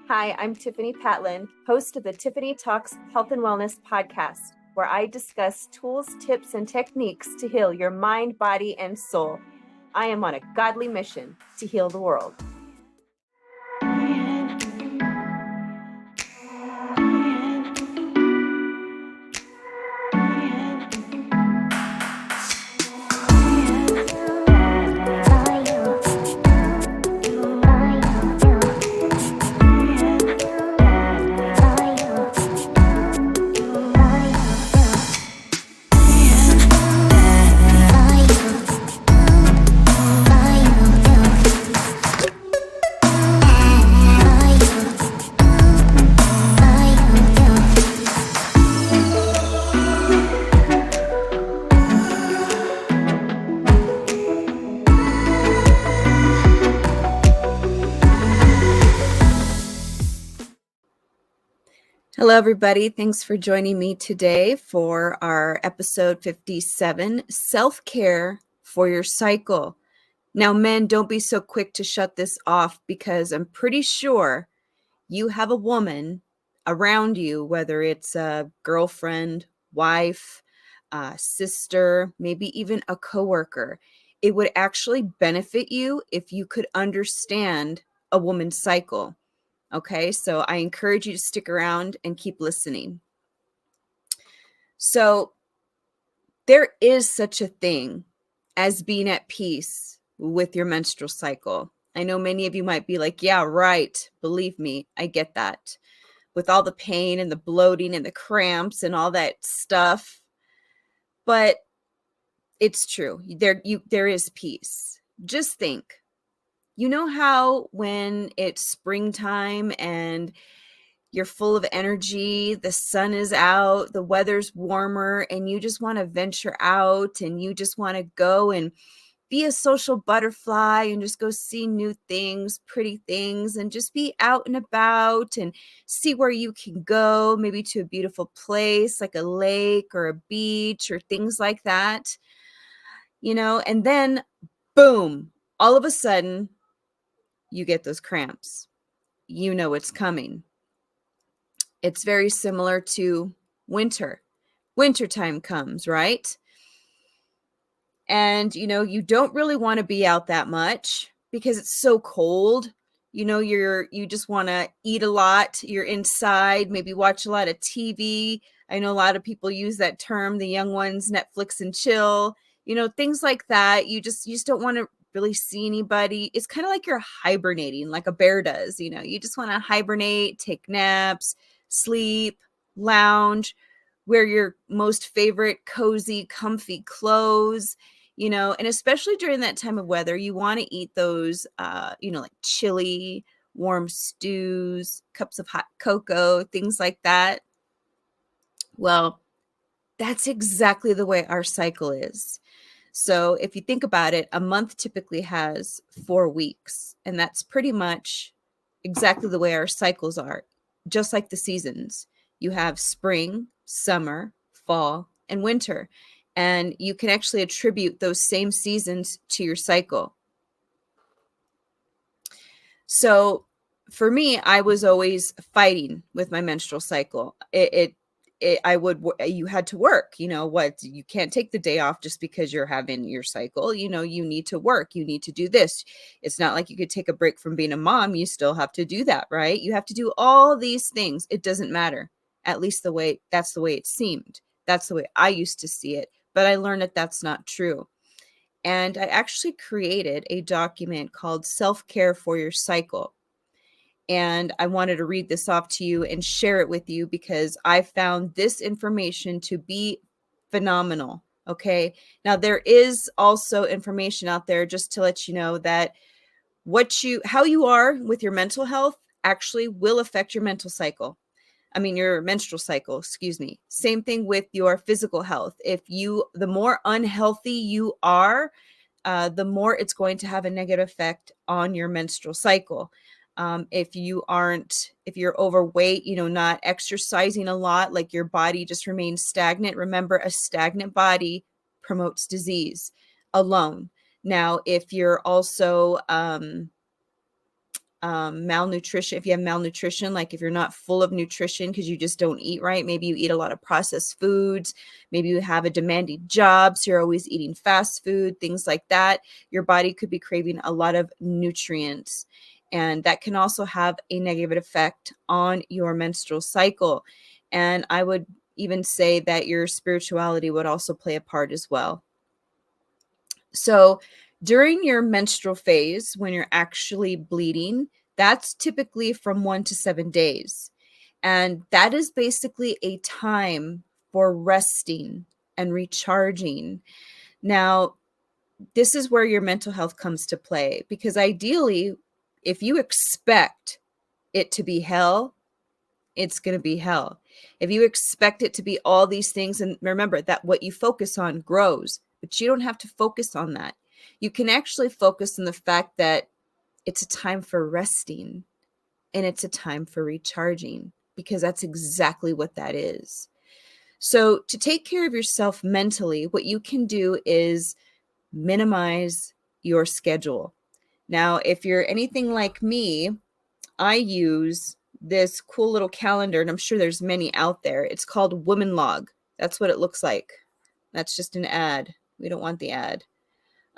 Hi, I'm Tiffany Patland, host of the Tiffany Talks Health and Wellness podcast, where I discuss tools, tips, and techniques to heal your mind, body, and soul. I am on a godly mission to heal the world. Hello, everybody. Thanks for joining me today for our episode 57, Self-Care for Your Cycle. Now, men, don't be so quick to shut this off because I'm pretty sure you have a woman around you, whether it's a girlfriend, wife, sister, maybe even a coworker. It would actually benefit you if you could understand a woman's cycle. Okay, so I encourage you to stick around and keep listening. So there is such a thing as being at peace with your menstrual cycle. I know many of you might be like, yeah, right. Believe me, I get that. With all the pain and the bloating and the cramps and all that stuff. But it's true. There is peace. Just think. You know how when it's springtime and you're full of energy, the sun is out, the weather's warmer, and you just want to venture out and you just want to go and be a social butterfly and just go see new things, pretty things, and just be out and about and see where you can go, maybe to a beautiful place like a lake or a beach or things like that, and then boom, all of a sudden you get those cramps. You know it's coming. It's very similar to winter. Wintertime comes, right? And, you don't really want to be out that much because it's so cold. You just want to eat a lot. You're inside, maybe watch a lot of TV. I know a lot of people use that term, the young ones, Netflix and chill, things like that. You just don't want to really see anybody. It's kind of like you're hibernating like a bear does. You just want to hibernate, take naps, sleep, lounge, wear your most favorite cozy, comfy clothes, and especially during that time of weather, you want to eat those, like chili, warm stews, cups of hot cocoa, things like that. Well, that's exactly the way our cycle is. So if you think about it, a month typically has 4 weeks, and that's pretty much exactly the way our cycles are, just like the seasons. You have spring, summer, fall, and winter, and you can actually attribute those same seasons to your cycle. So for me, I was always fighting with my menstrual cycle. You had to work, you can't take the day off just because you're having your cycle, you need to work, you need to do this. It's not like you could take a break from being a mom. You still have to do that, right? You have to do all these things. It doesn't matter. At least that's the way it seemed. That's the way I used to see it, but I learned that that's not true. And I actually created a document called Self-Care for Your Cycle. And I wanted to read this off to you and share it with you because I found this information to be phenomenal. Okay. Now, there is also information out there just to let you know that how you are with your mental health actually will affect your your menstrual cycle, excuse me. Same thing with your physical health. The more unhealthy you are, the more it's going to have a negative effect on your menstrual cycle. If you're overweight, not exercising a lot, like your body just remains stagnant. Remember, a stagnant body promotes disease alone. Now, if you're also malnutrition. If you have malnutrition, like if you're not full of nutrition because you just don't eat right, maybe you eat a lot of processed foods, maybe you have a demanding job, so you're always eating fast food, things like that. Your body could be craving a lot of nutrients. And that can also have a negative effect on your menstrual cycle. And I would even say that your spirituality would also play a part as well. So during your menstrual phase, when you're actually bleeding, that's typically from 1 to 7 days. And that is basically a time for resting and recharging. Now, this is where your mental health comes to play, because ideally, if you expect it to be hell, it's going to be hell. If you expect it to be all these things, and remember that what you focus on grows, but you don't have to focus on that. You can actually focus on the fact that it's a time for resting and it's a time for recharging, because that's exactly what that is. So, to take care of yourself mentally, what you can do is minimize your schedule. Now, if you're anything like me, I use this cool little calendar, and I'm sure there's many out there. It's called Women Log. That's what it looks like. That's just an ad. We don't want the ad.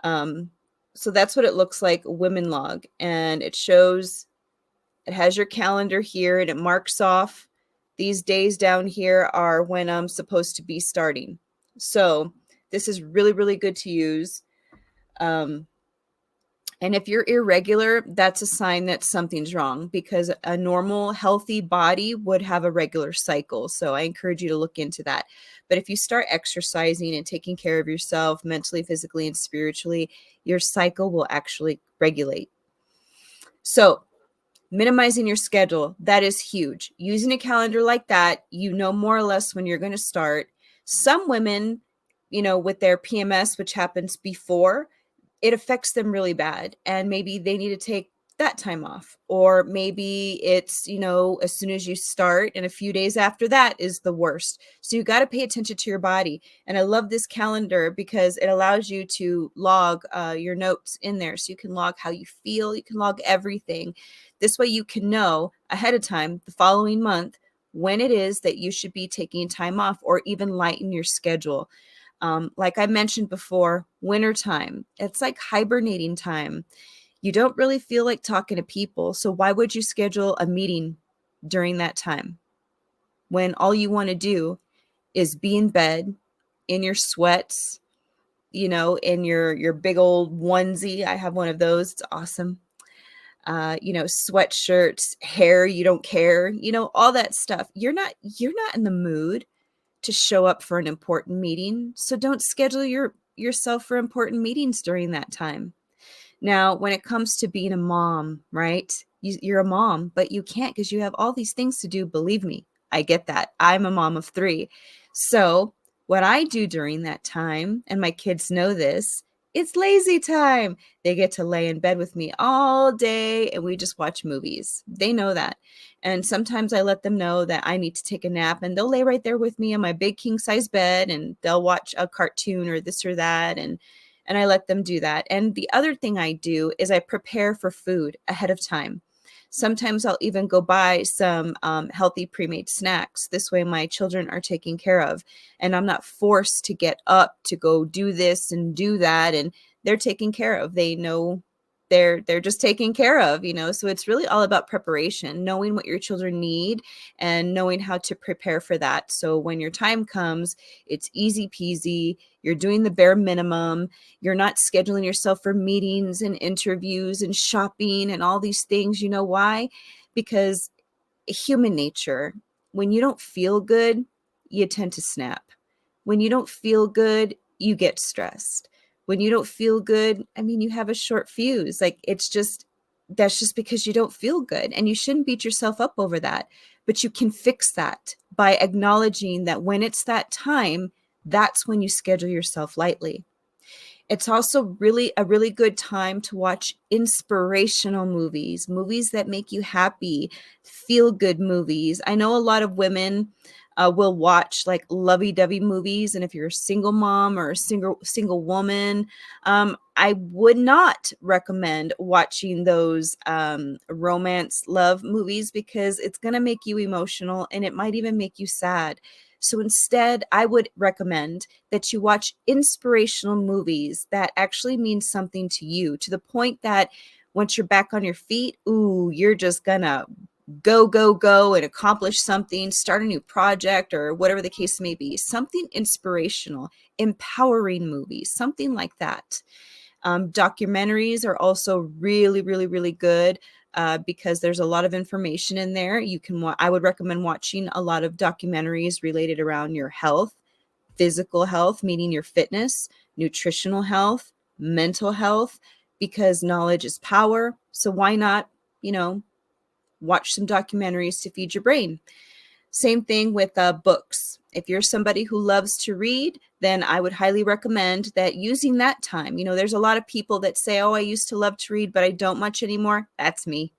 Um, so that's what it looks like, Women Log. And it shows, it has your calendar here, and it marks off these days down here are when I'm supposed to be starting. So this is really, really good to use. And if you're irregular, that's a sign that something's wrong, because a normal, healthy body would have a regular cycle. So I encourage you to look into that. But if you start exercising and taking care of yourself mentally, physically, and spiritually, your cycle will actually regulate. So minimizing your schedule, that is huge. Using a calendar like that, you know more or less when you're going to start. Some women, with their PMS, which happens before, it affects them really bad, and maybe they need to take that time off. Or maybe it's, as soon as you start, and a few days after that is the worst. So you got to pay attention to your body. And I love this calendar because it allows you to log your notes in there. So you can log how you feel, you can log everything. This way you can know ahead of time, the following month, when it is that you should be taking time off, or even lighten your schedule. Like I mentioned before, wintertime, it's like hibernating time. You don't really feel like talking to people. So why would you schedule a meeting during that time when all you want to do is be in bed in your sweats, in your big old onesie? I have one of those. It's awesome. Sweatshirts, hair, you don't care, all that stuff. You're not in the mood to show up for an important meeting. So don't schedule yourself for important meetings during that time. Now, when it comes to being a mom, right? You're a mom, but you can't because you have all these things to do. Believe me, I get that. I'm a mom of 3. So what I do during that time, and my kids know this, it's lazy time. They get to lay in bed with me all day and we just watch movies. They know that. And sometimes I let them know that I need to take a nap, and they'll lay right there with me on my big king size bed, and they'll watch a cartoon or this or that. And I let them do that. And the other thing I do is I prepare for food ahead of time. Sometimes I'll even go buy some healthy pre-made snacks. This way my children are taken care of, and I'm not forced to get up to go do this and do that. And they're taken care of. They know they're just taken care of, So it's really all about preparation, knowing what your children need and knowing how to prepare for that. So when your time comes, it's easy peasy. You're doing the bare minimum. You're not scheduling yourself for meetings and interviews and shopping and all these things. You know why? Because human nature, when you don't feel good, you tend to snap. When you don't feel good, you get stressed. When you don't feel good, you have a short fuse. That's just because you don't feel good, and you shouldn't beat yourself up over that. But you can fix that by acknowledging that when it's that time, that's when you schedule yourself lightly. It's also really a really good time to watch inspirational movies that make you happy, feel good movies. I know a lot of women, will watch like lovey-dovey movies. And if you're a single mom or a single woman, I would not recommend watching those romance love movies because it's going to make you emotional and it might even make you sad. So instead, I would recommend that you watch inspirational movies that actually mean something to you, to the point that once you're back on your feet, ooh, you're just gonna go, go, go and accomplish something, start a new project, or whatever the case may be. Something inspirational, empowering movies, something like that. Documentaries are also really, really, really good because there's a lot of information in there. I would recommend watching a lot of documentaries related around your health, physical health, meaning your fitness, nutritional health, mental health, because knowledge is power. So why not, watch some documentaries to feed your brain? Same thing with books. If you're somebody who loves to read, then I would highly recommend that using that time. There's a lot of people that say, oh, I used to love to read, but I don't much anymore. That's me.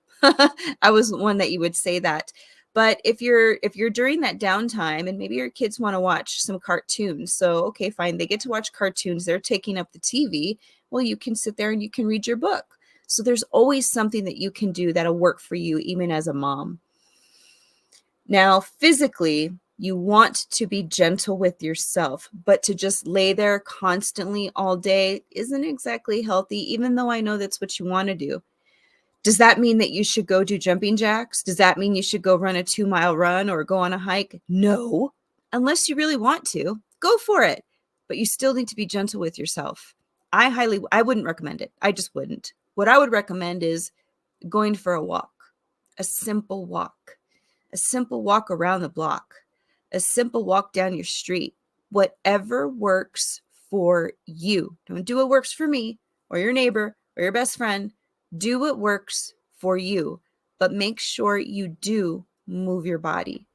I was one that you would say that. But if you're during that downtime and maybe your kids want to watch some cartoons, so okay, fine, they get to watch cartoons, they're taking up the TV. Well, you can sit there and you can read your book. So there's always something that you can do that'll work for you, even as a mom. Now, physically, you want to be gentle with yourself, but to just lay there constantly all day isn't exactly healthy, even though I know that's what you want to do. Does that mean that you should go do jumping jacks? Does that mean you should go run a 2-mile run or go on a hike? No, unless you really want to, go for it. But you still need to be gentle with yourself. I wouldn't recommend it. I just wouldn't. What I would recommend is going for a walk, a simple walk. A simple walk around the block, a simple walk down your street, whatever works for you. Don't do what works for me or your neighbor or your best friend. Do what works for you, but make sure you do move your body.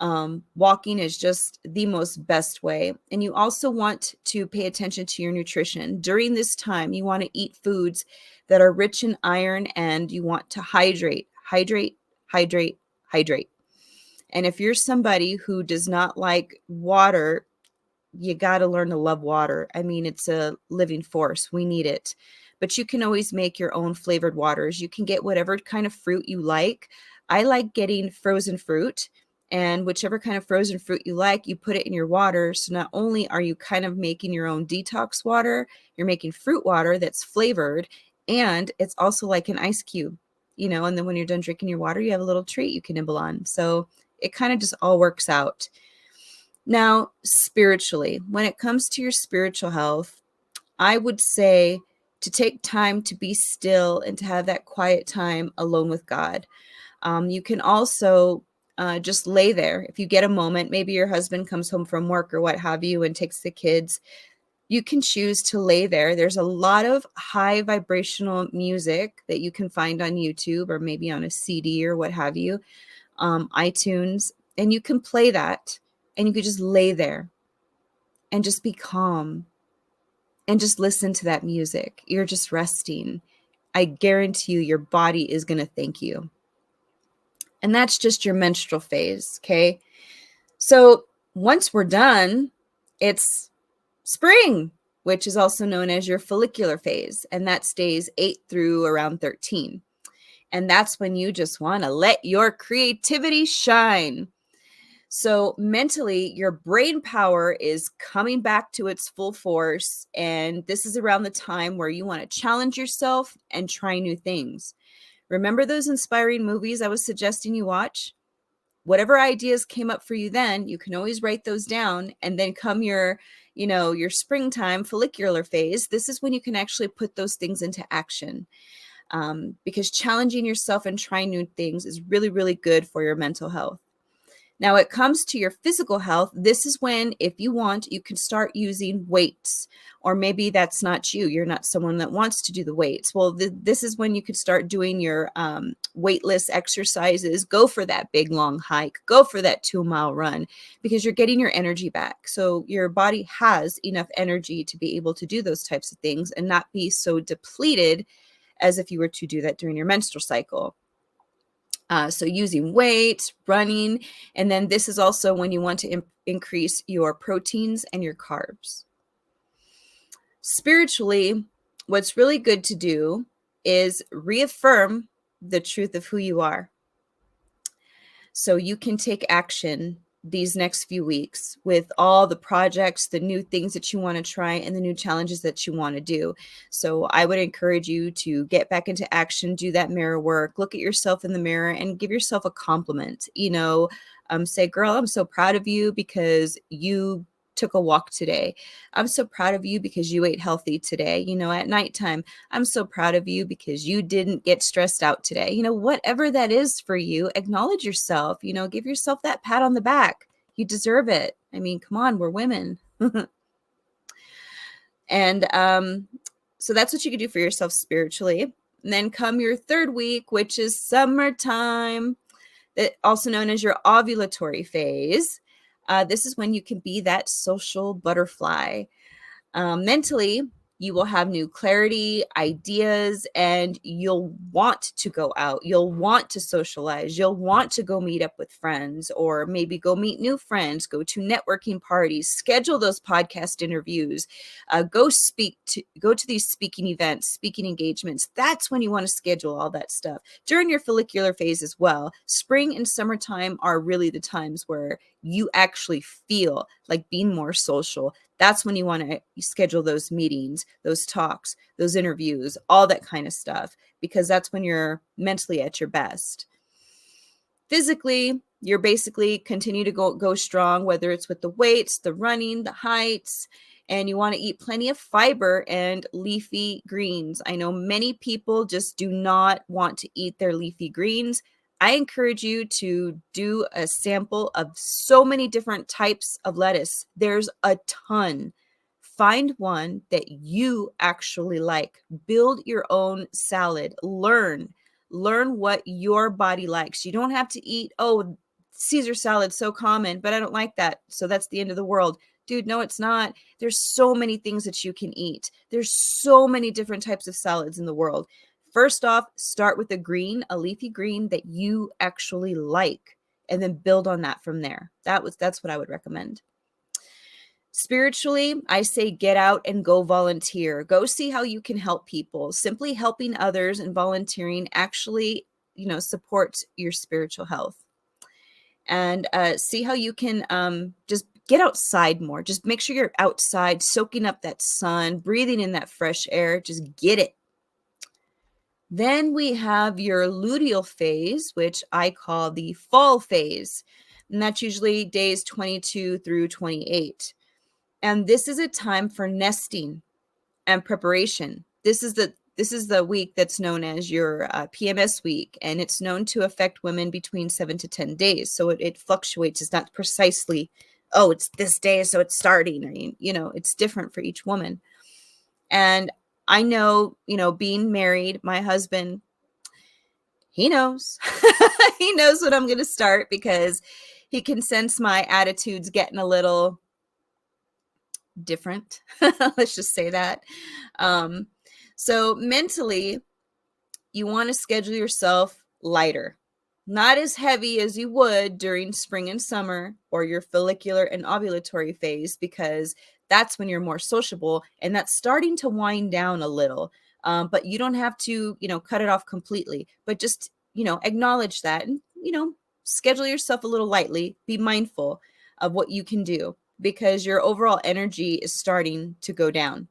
Walking is just the most best way. And you also want to pay attention to your nutrition. During this time, you want to eat foods that are rich in iron, and you want to hydrate, hydrate, hydrate, hydrate. And if you're somebody who does not like water, you got to learn to love water. I mean, it's a living force. We need it. But you can always make your own flavored waters. You can get whatever kind of fruit you like. I like getting frozen fruit, and whichever kind of frozen fruit you like, you put it in your water. So not only are you kind of making your own detox water, you're making fruit water that's flavored, and it's also like an ice cube, and then when you're done drinking your water, you have a little treat you can nibble on. So it kind of just all works out. Now, spiritually, when it comes to your spiritual health, I would say to take time to be still and to have that quiet time alone with God. You can also just lay there. If you get a moment, maybe your husband comes home from work or what have you and takes the kids, you can choose to lay there. There's a lot of high vibrational music that you can find on YouTube or maybe on a CD or what have you, iTunes, and you can play that and you could just lay there and just be calm and just listen to that music. You're just resting. I guarantee you your body is going to thank you. And that's just your menstrual phase, okay? So once we're done, it's spring, which is also known as your follicular phase, and that stays 8 through around 13. And that's when you just want to let your creativity shine. So mentally, your brain power is coming back to its full force. And this is around the time where you want to challenge yourself and try new things. Remember those inspiring movies I was suggesting you watch? Whatever ideas came up for you then, you can always write those down. And then come your springtime follicular phase, this is when you can actually put those things into action. Because challenging yourself and trying new things is really, really good for your mental health. Now, it comes to your physical health. This is when, if you want, you can start using weights, or maybe that's not you. You're not someone that wants to do the weights. Well, this is when you could start doing your weightless exercises. Go for that big, long hike. Go for that 2-mile run, because you're getting your energy back. So your body has enough energy to be able to do those types of things and not be so depleted as if you were to do that during your menstrual cycle. So using weights, running, and then this is also when you want to increase your proteins and your carbs. Spiritually, what's really good to do is reaffirm the truth of who you are. So you can take action these next few weeks with all the projects, the new things that you want to try, and the new challenges that you want to do. So I would encourage you to get back into action, do that mirror work, look at yourself in the mirror and give yourself a compliment. Say, girl, I'm so proud of you because you took a walk today. I'm so proud of you because you ate healthy today. At nighttime, I'm so proud of you because you didn't get stressed out today. Whatever that is for you, acknowledge yourself, give yourself that pat on the back. You deserve it. I mean, come on, we're women. And so that's what you can do for yourself spiritually. And then come your third week, which is summertime, also known as your ovulatory phase. This is when you can be that social butterfly. Mentally, you will have new clarity, ideas, and you'll want to go out. You'll want to socialize. You'll want to go meet up with friends or maybe go meet new friends, go to networking parties, schedule those podcast interviews, go to these speaking events, speaking engagements. That's when you want to schedule all that stuff. During your follicular phase as well, spring and summertime are really the times where you actually feel like being more social. That's when you want to schedule those meetings, those talks, those interviews, all that kind of stuff, because that's when you're mentally at your best. Physically, you're basically continue to go strong, whether it's with the weights, the running, the heights, and you want to eat plenty of fiber and leafy greens. I know many people just do not want to eat their leafy greens. I encourage you to do a sample of so many different types of lettuce. There's a ton. Find one that you actually like. Build your own salad. Learn what your body likes. You don't have to eat, Caesar salad's so common, but I don't like that, so that's the end of the world. Dude, no, it's not. There's so many things that you can eat. There's so many different types of salads in the world. First off, start with a leafy green that you actually like, and then build on that from there. That's what I would recommend. Spiritually, I say get out and go volunteer. Go see how you can help people. Simply helping others and volunteering actually, supports your spiritual health. And see how you can just get outside more. Just make sure you're outside, soaking up that sun, breathing in that fresh air. Just get it. Then we have your luteal phase, which I call the fall phase. And that's usually days 22 through 28. And this is a time for nesting and preparation. This is the week that's known as your PMS week, and it's known to affect women between 7 to 10 days. So it fluctuates. It's not precisely, it's this day, so it's starting. I mean, it's different for each woman. And I know, being married, my husband, he knows. He knows when I'm going to start because he can sense my attitudes getting a little different. Let's just say that. So mentally, you want to schedule yourself lighter, not as heavy as you would during spring and summer or your follicular and ovulatory phase, because that's when you're more sociable and that's starting to wind down a little. But you don't have to, cut it off completely, but just, acknowledge that and, schedule yourself a little lightly. Be mindful of what you can do because your overall energy is starting to go down.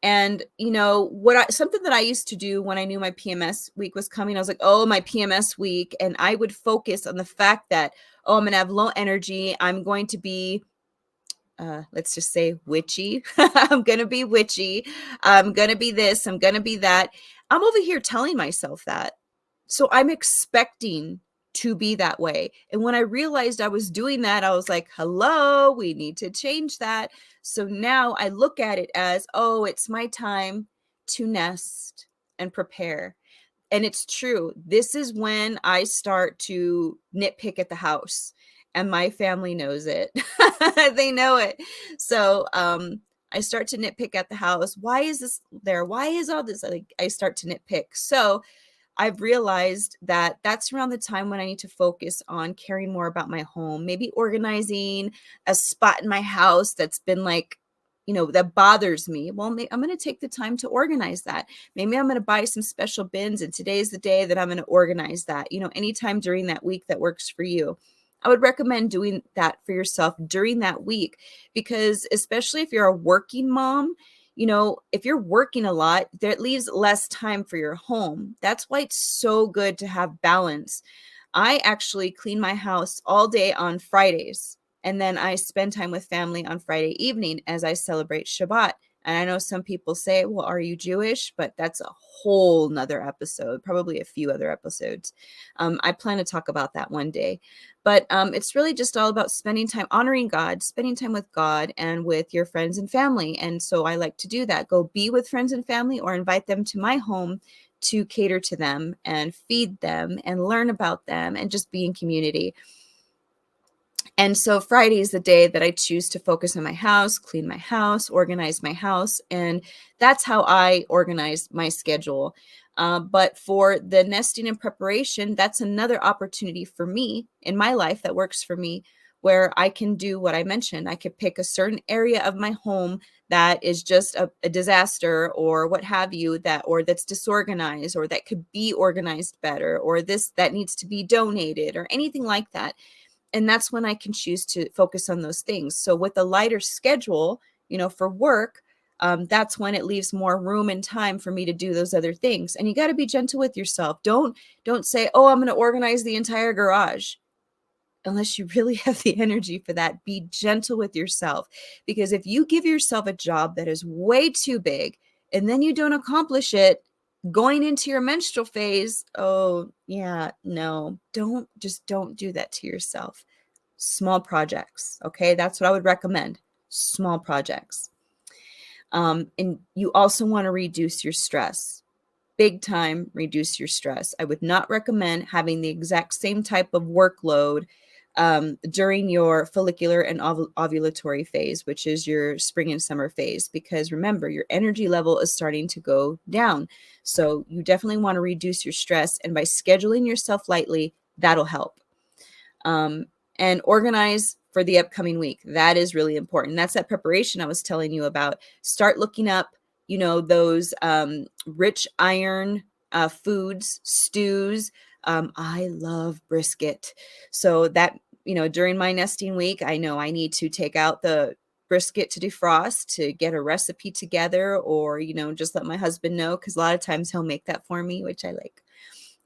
And, something that I used to do when I knew my PMS week was coming, I was like, my PMS week. And I would focus on the fact that, I'm going to have low energy. I'm going to be, let's just say witchy. I'm going to be witchy. I'm going to be this. I'm going to be that. I'm over here telling myself that. So I'm expecting to be that way. And when I realized I was doing that, I was like, hello, we need to change that. So now I look at it as, it's my time to nest and prepare. And it's true. This is when I start to nitpick at the house, and my family knows it. They know it. So I start to nitpick at the house. Why is this there? Why is all this? I start to nitpick. So I've realized that that's around the time when I need to focus on caring more about my home, maybe organizing a spot in my house that's been like, that bothers me. Well, I'm going to take the time to organize that. Maybe I'm going to buy some special bins, and today's the day that I'm going to organize that. Anytime during that week that works for you. I would recommend doing that for yourself during that week, because especially if you're a working mom, if you're working a lot, that leaves less time for your home. That's why it's so good to have balance. I actually clean my house all day on Fridays, and then I spend time with family on Friday evening as I celebrate Shabbat. And I know some people say, well, are you Jewish? But that's a whole nother episode, probably a few other episodes. I plan to talk about that one day. But it's really just all about spending time honoring God, spending time with God and with your friends and family. And so I like to do that. Go be with friends and family, or invite them to my home to cater to them and feed them and learn about them and just be in community. And so Friday is the day that I choose to focus on my house, clean my house, organize my house. And that's how I organize my schedule. But for the nesting and preparation, that's another opportunity for me in my life that works for me, where I can do what I mentioned. I could pick a certain area of my home that is just a disaster or what have you, or that's disorganized, or that could be organized better, or this that needs to be donated, or anything like that. And that's when I can choose to focus on those things. So with a lighter schedule, for work, that's when it leaves more room and time for me to do those other things. And you got to be gentle with yourself. Don't say, oh, I'm going to organize the entire garage. Unless you really have the energy for that, be gentle with yourself. Because if you give yourself a job that is way too big and then you don't accomplish it, going into your menstrual phase, oh yeah, no, don't do that to yourself. Small projects, okay? That's what I would recommend. Small projects. And you also want to reduce your stress. Big time, reduce your stress. I would not recommend having the exact same type of workload during your follicular and ovulatory phase, which is your spring and summer phase, because remember, your energy level is starting to go down. So you definitely want to reduce your stress, and by scheduling yourself lightly, that'll help. And organize for the upcoming week. That is really important. That's that preparation I was telling you about. Start looking up, those rich iron foods, stews. I love brisket. So that, during my nesting week, I know I need to take out the brisket to defrost, to get a recipe together, or, just let my husband know, because a lot of times he'll make that for me, which I like.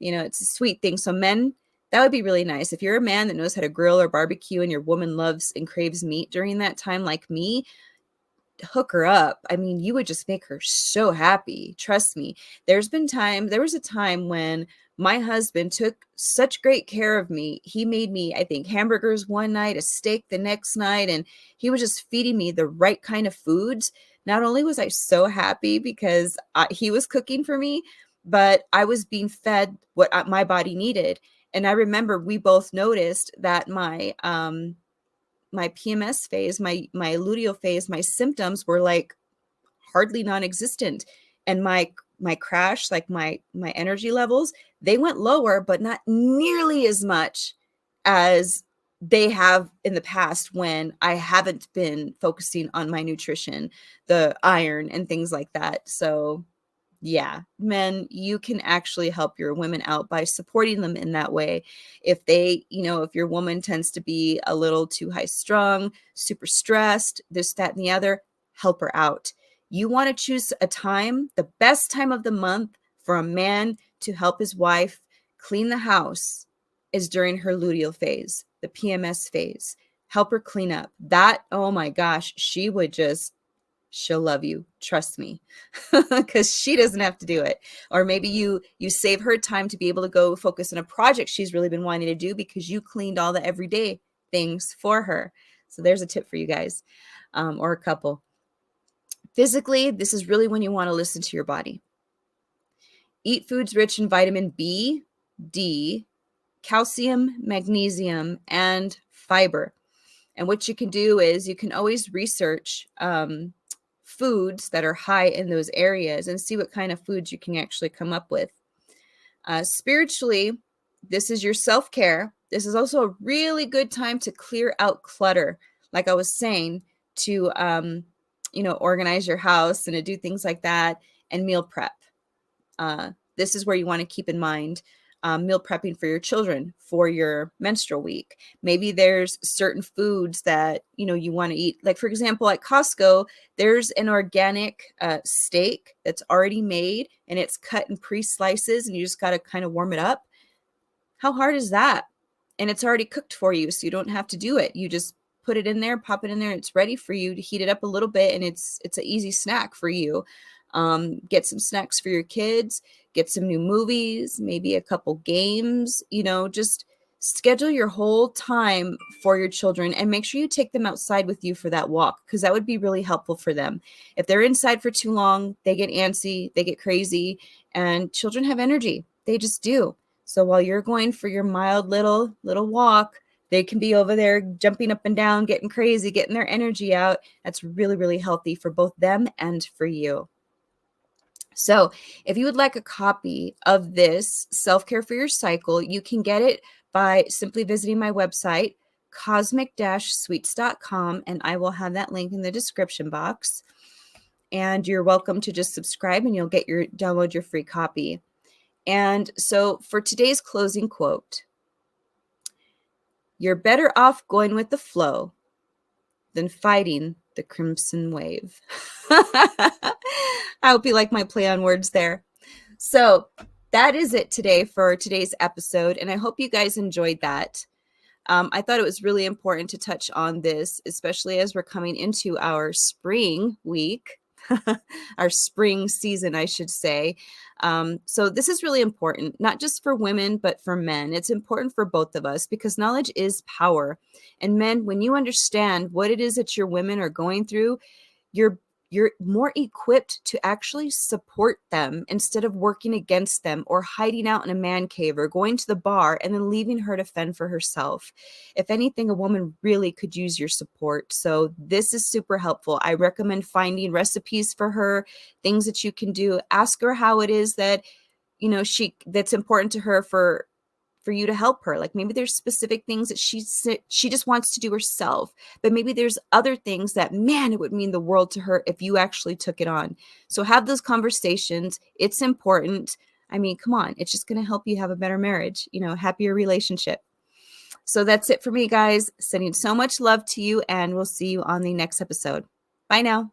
It's a sweet thing. So men, that would be really nice. If you're a man that knows how to grill or barbecue and your woman loves and craves meat during that time, like me, hook her up. I mean, you would just make her so happy. Trust me. There was a time when my husband took such great care of me. He made me, I think, hamburgers one night, a steak the next night, and he was just feeding me the right kind of foods. Not only was I so happy because he was cooking for me, but I was being fed what my body needed. And I remember we both noticed that my PMS phase, my luteal phase, my symptoms were like hardly non-existent. And my crash, like my energy levels, they went lower, but not nearly as much as they have in the past when I haven't been focusing on my nutrition, the iron and things like that. So yeah, men, you can actually help your women out by supporting them in that way. If if your woman tends to be a little too high strung, super stressed, this, that, and the other, help her out. You want to choose a time, the best time of the month for a man to help his wife clean the house is during her luteal phase, the PMS phase. Help her clean up. That, oh my gosh, she'll love you. Trust me, because she doesn't have to do it. Or maybe you save her time to be able to go focus on a project she's really been wanting to do because you cleaned all the everyday things for her. So there's a tip for you guys, or a couple. Physically, this is really when you want to listen to your body. Eat foods rich in vitamin B, D, calcium, magnesium, and fiber. And what you can do is you can always research foods that are high in those areas and see what kind of foods you can actually come up with. Spiritually, this is your self-care. This is also a really good time to clear out clutter. Like I was saying, to organize your house and to do things like that, and meal prep. This is where you want to keep in mind meal prepping for your children for your menstrual week. Maybe there's certain foods that you want to eat. Like for example, at Costco, there's an organic steak that's already made and it's cut in pre-slices, and you just got to kind of warm it up. How hard is that? And it's already cooked for you, so you don't have to do it. You just put it in there, pop it in there, and it's ready for you to heat it up a little bit, and it's an easy snack for you. Get some snacks for your kids, get some new movies, maybe a couple games, just schedule your whole time for your children and make sure you take them outside with you for that walk, because that would be really helpful for them. If they're inside for too long, they get antsy, they get crazy, and children have energy. They just do. So while you're going for your mild little walk, they can be over there jumping up and down, getting crazy, getting their energy out. That's really, really healthy for both them and for you. So if you would like a copy of this Self-Care for Your Cycle, you can get it by simply visiting my website, cosmic-sweets.com, and I will have that link in the description box. And you're welcome to just subscribe and you'll download your free copy. And so for today's closing quote, you're better off going with the flow than fighting the crimson wave. I hope you like my play on words there. So that is it today for today's episode, and I hope you guys enjoyed that. I thought it was really important to touch on this, especially as we're coming into our spring week, our spring season, I should say. So this is really important, not just for women, but for men. It's important for both of us because knowledge is power. And men, when you understand what it is that your women are going through, you're more equipped to actually support them instead of working against them or hiding out in a man cave or going to the bar and then leaving her to fend for herself. If anything, a woman really could use your support. So this is super helpful. I recommend finding recipes for her, things that you can do. Ask her how it is that, that's important to her for you to help her. Like maybe there's specific things that she just wants to do herself, but maybe there's other things that, man, it would mean the world to her if you actually took it on. So have those conversations. It's important. I mean, come on, it's just going to help you have a better marriage, happier relationship. So that's it for me, guys. Sending so much love to you, and we'll see you on the next episode. Bye now.